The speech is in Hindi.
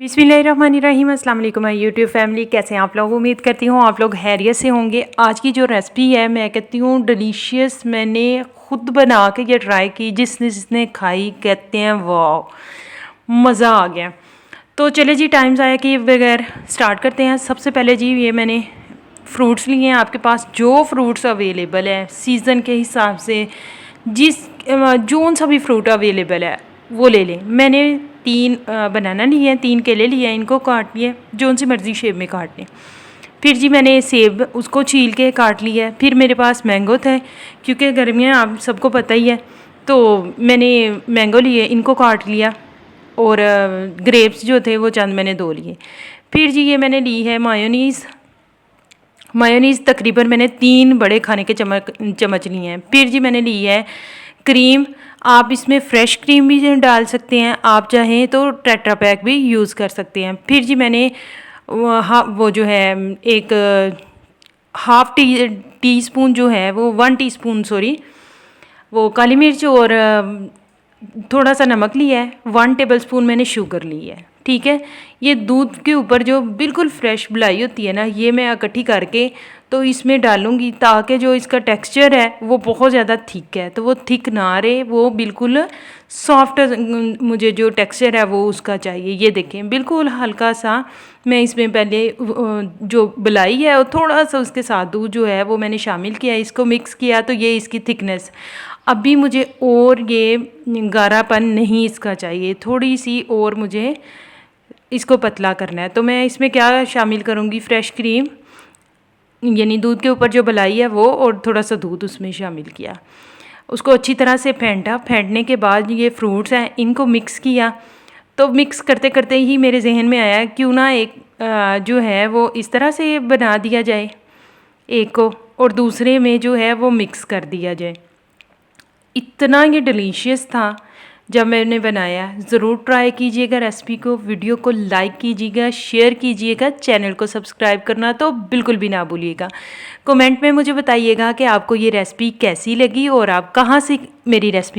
बिस्मिल्लाहिर्रहमानिर्रहीम। अस्सलाम वालेकुम माय यूट्यूब फैमिली, कैसे हैं आप लोग। उम्मीद करती हूँ आप लोग खैरियत से होंगे। आज की जो रेसिपी है मैं कहती हूँ डिलीशियस, मैंने ख़ुद बना के ये ट्राई की, जिसने जिसने खाई कहते हैं वाह मज़ा आ गया। तो चले जी, टाइम ज़ाया किए बगैर स्टार्ट करते हैं। सबसे पहले जी ये मैंने फ़्रूट्स लिए हैं। आपके पास जो फ्रूट्स अवेलेबल है सीज़न के हिसाब से, जोन सा भी फ्रूट अवेलेबल है वो ले लें। मैंने 3 बनाना लिए हैं, 3 केले लिए हैं, इनको काट लिए जोन सी मर्ज़ी शेप में काट लें। फिर जी मैंने सेब उसको छील के काट लिया है। फिर मेरे पास मैंगो थे, क्योंकि गर्मियाँ आप सबको पता ही है, तो मैंने मैंगो लिए, इनको काट लिया। और ग्रेप्स जो थे वो चंद मैंने 2 लिए। फिर जी ये मैंने ली है मायोनीज़ तकरीबन मैंने 3 बड़े खाने के चम्मच लिए हैं। फिर जी मैंने ली है क्रीम। आप इसमें फ़्रेश क्रीम भी डाल सकते हैं, आप चाहें तो टेट्रा पैक भी यूज़ कर सकते हैं। फिर जी मैंने वो जो है एक हाफ़ टी स्पून जो है वो 1 टीस्पून वो काली मिर्च और थोड़ा सा नमक लिया है। 1 टेबलस्पून मैंने शुगर ली है। ठीक है, ये दूध के ऊपर जो बिल्कुल फ्रेश मलाई होती है ना, ये मैं इकट्ठी करके तो इसमें डालूँगी, ताकि जो इसका टेक्सचर है वो बहुत ज़्यादा थिक है, तो वो थिक ना रहे, वो बिल्कुल सॉफ्ट मुझे जो टेक्सचर है वो उसका चाहिए। ये देखें बिल्कुल हल्का सा मैं इसमें पहले जो मलाई है और थोड़ा सा उसके साथ दूध जो है वो मैंने शामिल किया, इसको मिक्स किया, तो ये इसकी थिकनेस। अभी मुझे और ये गाढ़ापन नहीं इसका चाहिए, थोड़ी सी और मुझे इसको पतला करना है। तो मैं इसमें क्या शामिल करूँगी, फ्रेश क्रीम, यानी दूध के ऊपर जो मलाई है वो, और थोड़ा सा दूध उसमें शामिल किया। उसको अच्छी तरह से फेंटा। फेंटने के बाद ये फ्रूट्स हैं इनको मिक्स किया। तो मिक्स करते करते ही मेरे जहन में आया क्यों ना एक जो है वो इस तरह से बना दिया जाए एक को, और दूसरे में जो है वो मिक्स कर दिया जाए। इतना ये डिलीशियस था जब मैंने बनाया। ज़रूर ट्राई कीजिएगा रेसिपी को, वीडियो को लाइक कीजिएगा, शेयर कीजिएगा, चैनल को सब्सक्राइब करना तो बिल्कुल भी ना भूलिएगा। कमेंट में मुझे बताइएगा कि आपको ये रेसिपी कैसी लगी और आप कहाँ से मेरी रेसिपी